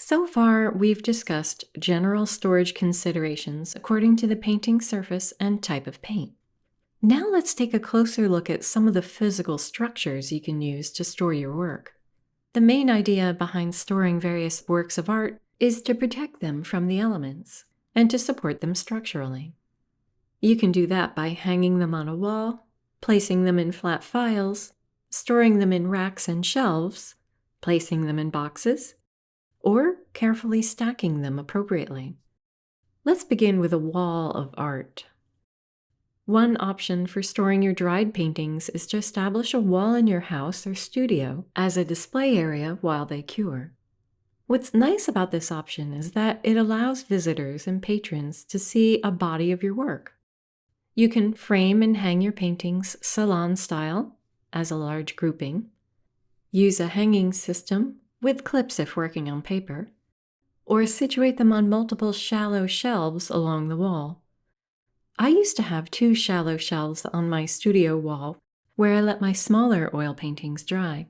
So far, we've discussed general storage considerations according to the painting surface and type of paint. Now let's take a closer look at some of the physical structures you can use to store your work. The main idea behind storing various works of art is to protect them from the elements and to support them structurally. You can do that by hanging them on a wall, placing them in flat files, storing them in racks and shelves, placing them in boxes, or carefully stacking them appropriately. Let's begin with a wall of art. One option for storing your dried paintings is to establish a wall in your house or studio as a display area while they cure. What's nice about this option is that it allows visitors and patrons to see a body of your work. You can frame and hang your paintings salon style as a large grouping, use a hanging system with clips if working on paper, or situate them on multiple shallow shelves along the wall. I used to have 2 shallow shelves on my studio wall where I let my smaller oil paintings dry.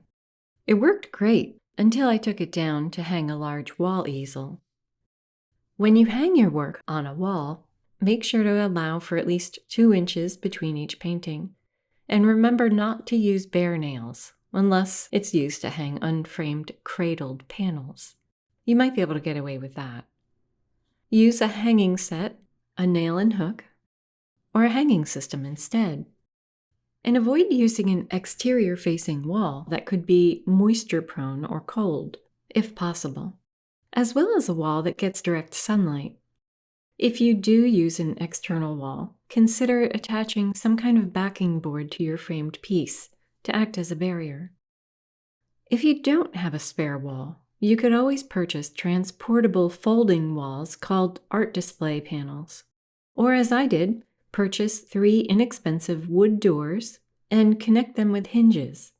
It worked great until I took it down to hang a large wall easel. When you hang your work on a wall, make sure to allow for at least 2 inches between each painting, and remember not to use bare nails unless it's used to hang unframed cradled panels. You might be able to get away with that. Use a hanging set, a nail and hook, or a hanging system instead. And avoid using an exterior-facing wall that could be moisture-prone or cold, if possible, as well as a wall that gets direct sunlight. If you do use an external wall, consider attaching some kind of backing board to your framed piece to act as a barrier. If you don't have a spare wall, you could always purchase transportable folding walls called art display panels. Or as I did, purchase 3 inexpensive wood doors and connect them with hinges.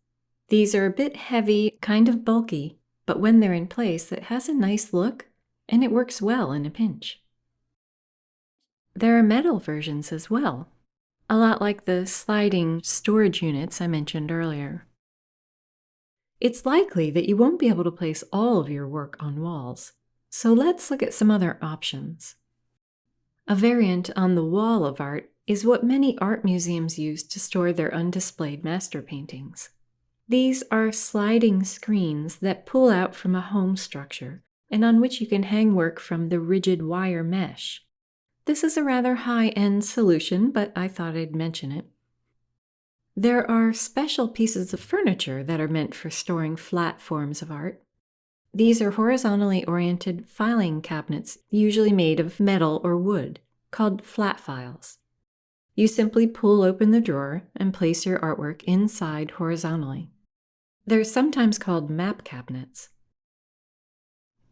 These are a bit heavy, kind of bulky, but when they're in place, it has a nice look and it works well in a pinch. There are metal versions as well, a lot like the sliding storage units I mentioned earlier. It's likely that you won't be able to place all of your work on walls, so let's look at some other options. A variant on the wall of art is what many art museums use to store their undisplayed master paintings. These are sliding screens that pull out from a home structure and on which you can hang work from the rigid wire mesh. This is a rather high-end solution, but I thought I'd mention it. There are special pieces of furniture that are meant for storing flat forms of art. These are horizontally oriented filing cabinets, usually made of metal or wood, called flat files. You simply pull open the drawer and place your artwork inside horizontally. They're sometimes called map cabinets.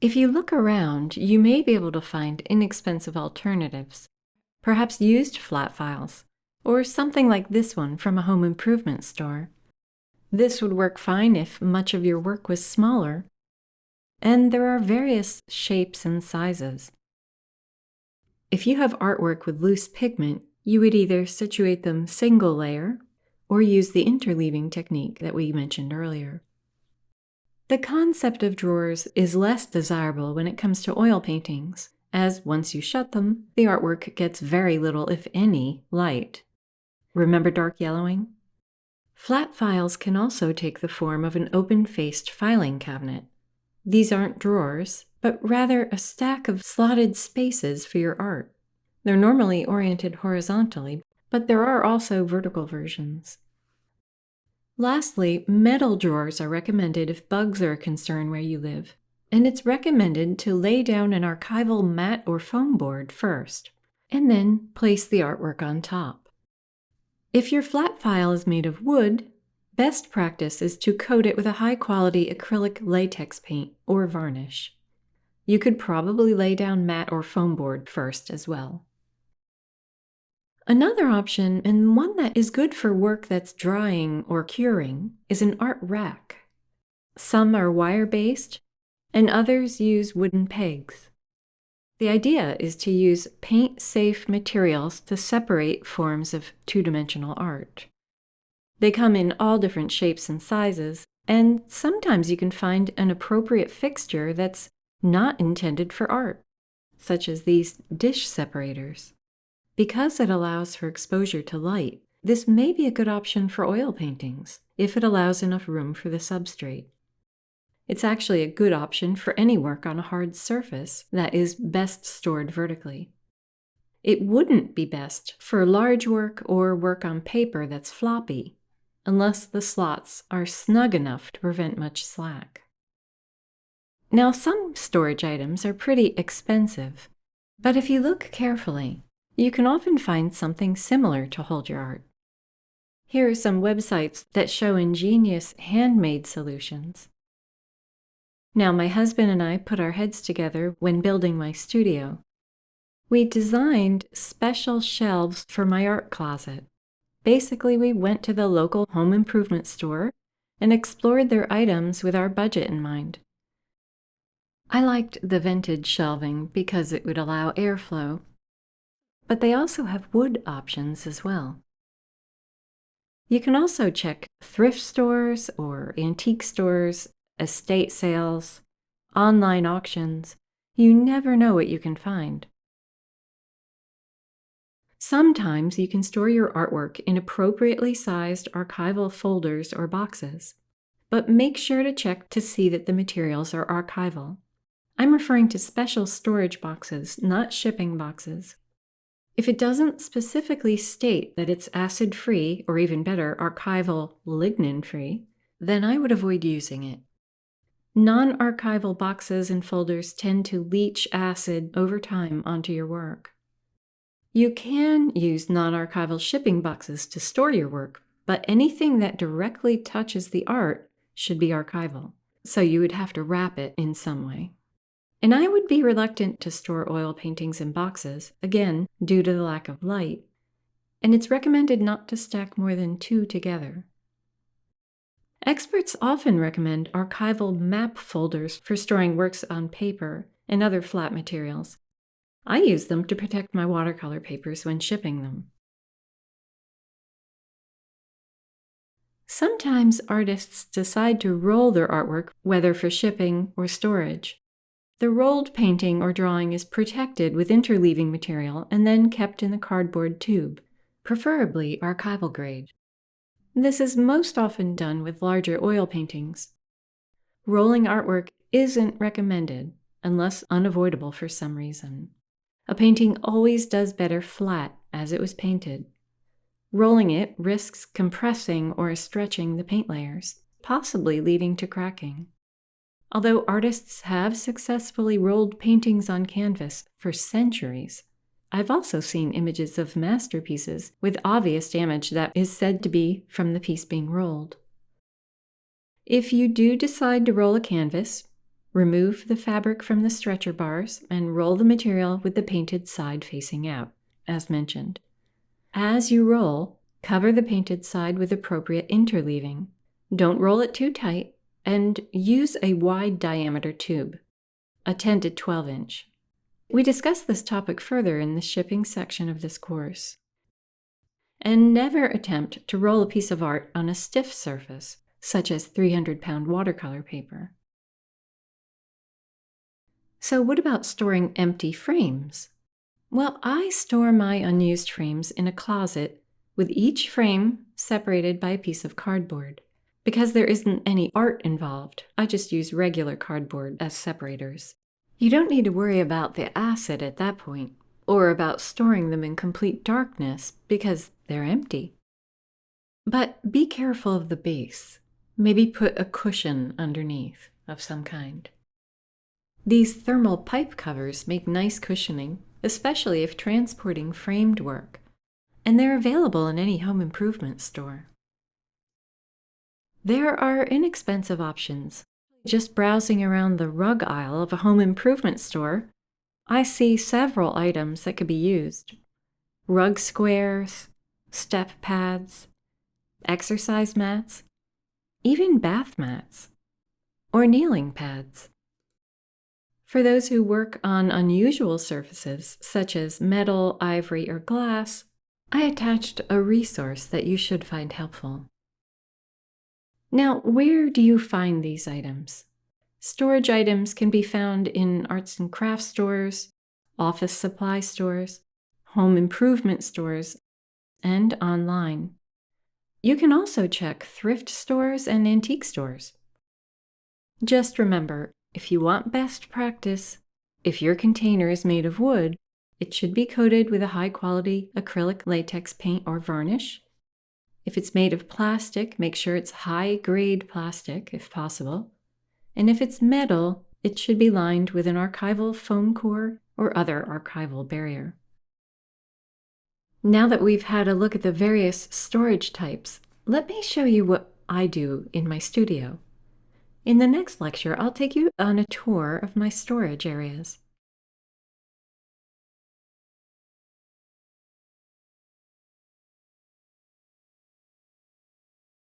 If you look around, you may be able to find inexpensive alternatives, perhaps used flat files, or something like this one from a home improvement store. This would work fine if much of your work was smaller, and there are various shapes and sizes. If you have artwork with loose pigment, you would either situate them single layer or use the interleaving technique that we mentioned earlier. The concept of drawers is less desirable when it comes to oil paintings, as once you shut them, the artwork gets very little, if any, light. Remember dark yellowing? Flat files can also take the form of an open-faced filing cabinet. These aren't drawers, but rather a stack of slotted spaces for your art. They're normally oriented horizontally, but there are also vertical versions. Lastly, metal drawers are recommended if bugs are a concern where you live, and it's recommended to lay down an archival mat or foam board first, and then place the artwork on top. If your flat file is made of wood, best practice is to coat it with a high-quality acrylic latex paint or varnish. You could probably lay down mat or foam board first as well. Another option, and one that is good for work that's drying or curing, is an art rack. Some are wire-based, and others use wooden pegs. The idea is to use paint-safe materials to separate forms of two-dimensional art. They come in all different shapes and sizes, and sometimes you can find an appropriate fixture that's not intended for art, such as these dish separators. Because it allows for exposure to light, this may be a good option for oil paintings if it allows enough room for the substrate. It's actually a good option for any work on a hard surface that is best stored vertically. It wouldn't be best for large work or work on paper that's floppy, unless the slots are snug enough to prevent much slack. Now, some storage items are pretty expensive, but if you look carefully, you can often find something similar to hold your art. Here are some websites that show ingenious handmade solutions. Now, my husband and I put our heads together when building my studio. We designed special shelves for my art closet. Basically, we went to the local home improvement store and explored their items with our budget in mind. I liked the vented shelving because it would allow airflow, but they also have wood options as well. You can also check thrift stores or antique stores, estate sales, online auctions. You never know what you can find. Sometimes you can store your artwork in appropriately sized archival folders or boxes, but make sure to check to see that the materials are archival. I'm referring to special storage boxes, not shipping boxes. If it doesn't specifically state that it's acid-free, or even better, archival lignin-free, then I would avoid using it. Non-archival boxes and folders tend to leach acid over time onto your work. You can use non-archival shipping boxes to store your work, but anything that directly touches the art should be archival, so you would have to wrap it in some way. And I would be reluctant to store oil paintings in boxes, again, due to the lack of light, and it's recommended not to stack more than 2 together. Experts often recommend archival map folders for storing works on paper and other flat materials. I use them to protect my watercolor papers when shipping them. Sometimes artists decide to roll their artwork, whether for shipping or storage. The rolled painting or drawing is protected with interleaving material and then kept in a cardboard tube, preferably archival grade. This is most often done with larger oil paintings. Rolling artwork isn't recommended unless unavoidable for some reason. A painting always does better flat as it was painted. Rolling it risks compressing or stretching the paint layers, possibly leading to cracking. Although artists have successfully rolled paintings on canvas for centuries, I've also seen images of masterpieces with obvious damage that is said to be from the piece being rolled. If you do decide to roll a canvas, remove the fabric from the stretcher bars and roll the material with the painted side facing out, as mentioned. As you roll, cover the painted side with appropriate interleaving. Don't roll it too tight, and use a wide diameter tube, a 10 to 12 inch. We discuss this topic further in the shipping section of this course. And never attempt to roll a piece of art on a stiff surface, such as 300-pound watercolor paper. So what about storing empty frames? Well, I store my unused frames in a closet with each frame separated by a piece of cardboard. Because there isn't any art involved, I just use regular cardboard as separators. You don't need to worry about the acid at that point, or about storing them in complete darkness because they're empty. But be careful of the base. Maybe put a cushion underneath of some kind. These thermal pipe covers make nice cushioning, especially if transporting framed work, and they're available in any home improvement store. There are inexpensive options. Just browsing around the rug aisle of a home improvement store, I see several items that could be used. Rug squares, step pads, exercise mats, even bath mats, or kneeling pads. For those who work on unusual surfaces, such as metal, ivory, or glass, I attached a resource that you should find helpful. Now, where do you find these items? Storage items can be found in arts and crafts stores, office supply stores, home improvement stores, and online. You can also check thrift stores and antique stores. Just remember, if you want best practice, if your container is made of wood, it should be coated with a high-quality acrylic latex paint or varnish. If it's made of plastic, make sure it's high-grade plastic if possible. And if it's metal, it should be lined with an archival foam core or other archival barrier. Now that we've had a look at the various storage types, let me show you what I do in my studio. In the next lecture, I'll take you on a tour of my storage areas.